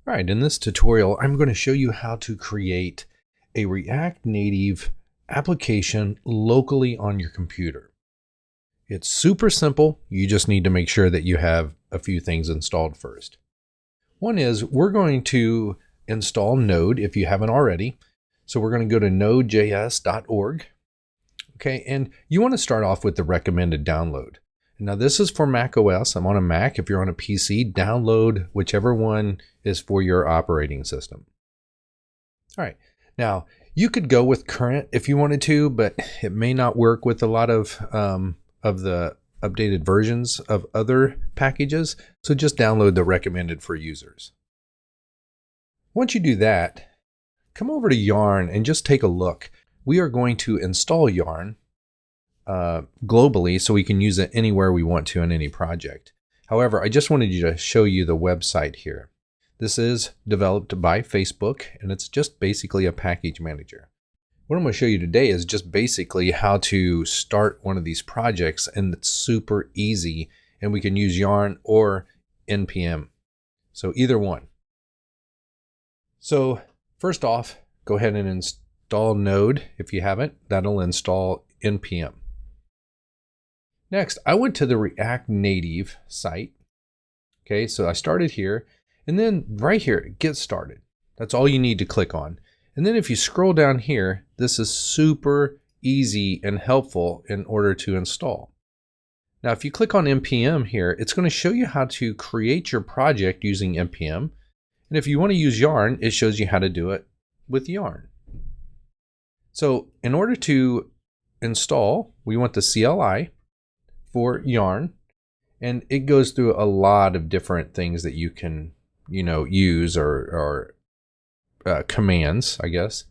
All right, in this tutorial, I'm going to show you how to create a React Native application locally on your computer. It's super simple. You just need to make sure that you have a few things installed first. One is we're going to install Node if you haven't already. So we're going to go to nodejs.org. Okay, and you want to start off with the recommended download. Now this is for Mac OS. I'm on a Mac. If you're on a PC, download whichever one is for your operating system. All right, now you could go with current if you wanted to, but it may not work with a lot of the updated versions of other packages. So just download the recommended for users. Once you do that, come over to Yarn and just take a look. We are going to install Yarn globally, so we can use it anywhere we want to in any project. However, I just wanted to show you the website here. This is developed by Facebook, and it's just basically a package manager. What I'm going to show you today is just basically how to start one of these projects, and it's super easy, and we can use Yarn or NPM. So either one. So first off, go ahead and install Node if you haven't. That'll install NPM. Next, I went to the React Native site. Okay, so I started here, and then right here, get started. That's all you need to click on. And then if you scroll down here, this is super easy and helpful in order to install. Now, if you click on NPM here, it's going to show you how to create your project using NPM. And if you want to use Yarn, it shows you how to do it with Yarn. So in order to install, we want the CLI for Yarn, and it goes through a lot of different things that you can, use or commands, I guess,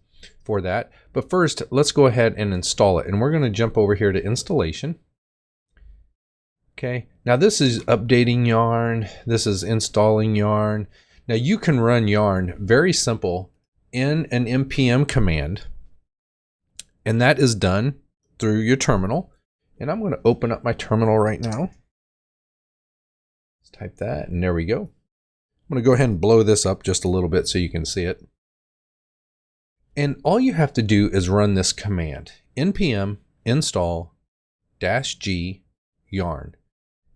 for that. But first, let's go ahead and install it, and we're going to jump over here to installation. Okay, now this is updating Yarn. This is installing Yarn. Now you can run Yarn very simple in an npm command, and that is done through your terminal. And I'm going to open up my terminal right now. Let's type that, and there we go. I'm going to go ahead and blow this up just a little bit so you can see it. And all you have to do is run this command, npm install -g yarn.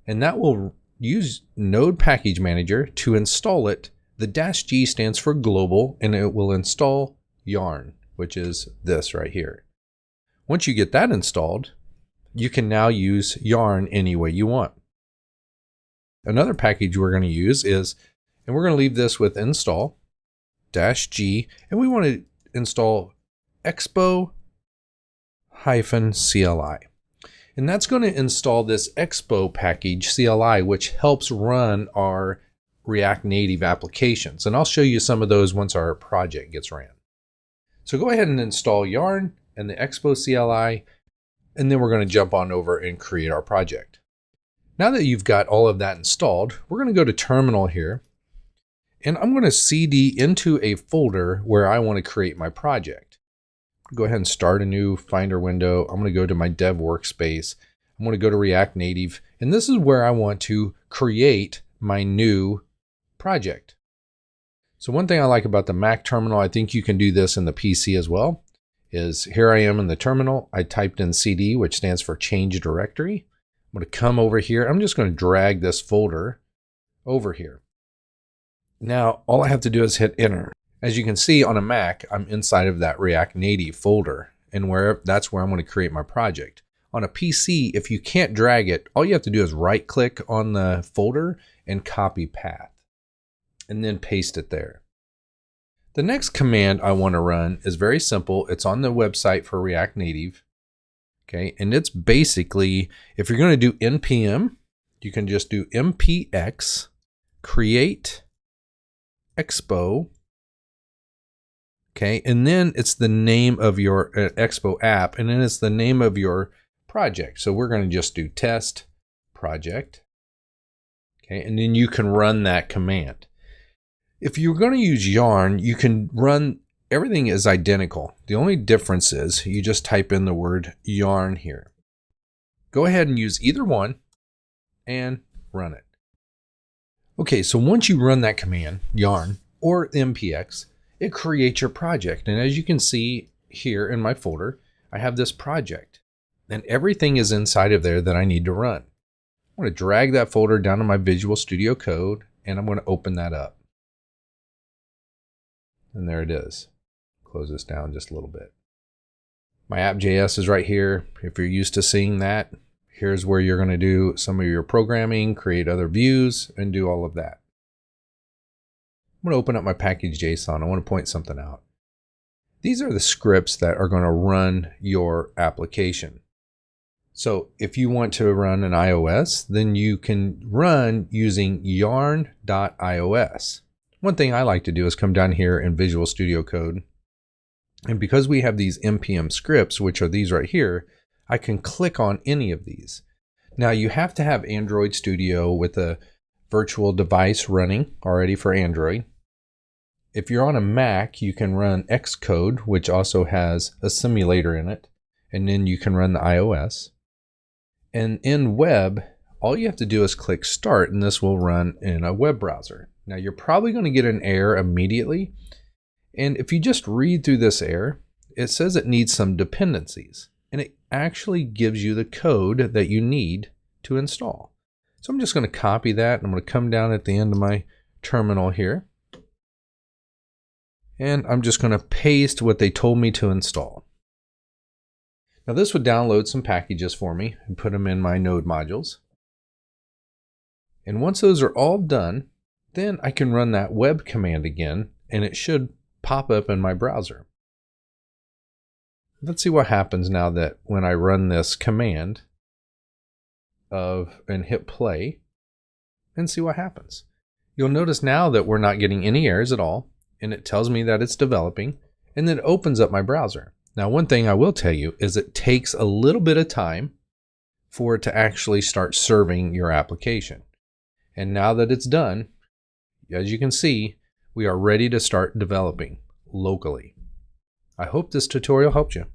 And that will use Node Package Manager to install it. The -g stands for global, and it will install Yarn, which is this right here. Once you get that installed, you can now use Yarn any way you want. Another package we're going to use is, and we're going to leave this with install -g, and we want to install expo-cli. And that's going to install this expo package CLI, which helps run our React Native applications. And I'll show you some of those once our project gets ran. So go ahead and install Yarn and the expo CLI, and then we're going to jump on over and create our project. Now that you've got all of that installed, we're going to go to terminal here, and I'm going to cd into a folder where I want to create my project. Go ahead and start a new Finder window. I'm going to go to my dev workspace. I'm going to go to React Native, and this is where I want to create my new project. So one thing I like about the Mac terminal, I think you can do this in the PC as well, is here I am in the terminal. I typed in CD, which stands for change directory. I'm going to come over here. I'm just going to drag this folder over here. Now, all I have to do is hit enter. As you can see on a Mac, I'm inside of that React Native folder, and that's where I'm going to create my project. On a PC, if you can't drag it, all you have to do is right click on the folder and copy path, and then paste it there. The next command I want to run is very simple. It's on the website for React Native. Okay, and it's basically, if you're going to do npm, you can just do mpx create expo. Okay, and then it's the name of your expo app, and then it's the name of your project. So we're going to just do test project. Okay, and then you can run that command. If you're going to use Yarn, you can run, everything is identical. The only difference is you just type in the word Yarn here. Go ahead and use either one and run it. Okay, so once you run that command, yarn, or NPX, it creates your project. And as you can see here in my folder, I have this project and everything is inside of there that I need to run. I'm going to drag that folder down to my Visual Studio Code and I'm going to open that up. And there it is. Close this down just a little bit. My app.js is right here. If you're used to seeing that, here's where you're going to do some of your programming, create other views, and do all of that. I'm going to open up my package.json. I want to point something out. These are the scripts that are going to run your application. So if you want to run an iOS, then you can run using yarn.ios. One thing I like to do is come down here in Visual Studio Code. And because we have these npm scripts, which are these right here, I can click on any of these. Now you have to have Android Studio with a virtual device running already for Android. If you're on a Mac, you can run Xcode, which also has a simulator in it, and then you can run the iOS. And in web, all you have to do is click start, and this will run in a web browser. Now you're probably going to get an error immediately. And if you just read through this error, it says it needs some dependencies, and it actually gives you the code that you need to install. So I'm just going to copy that, and I'm going to come down at the end of my terminal here. And I'm just going to paste what they told me to install. Now this would download some packages for me and put them in my node modules. And once those are all done, then I can run that web command again, and it should pop up in my browser. Let's see what happens now that when I run this command and hit play and see what happens. You'll notice now that we're not getting any errors at all, and it tells me that it's developing, and then it opens up my browser. Now one thing I will tell you is it takes a little bit of time for it to actually start serving your application. And now that it's done, as you can see, we are ready to start developing locally. I hope this tutorial helped you.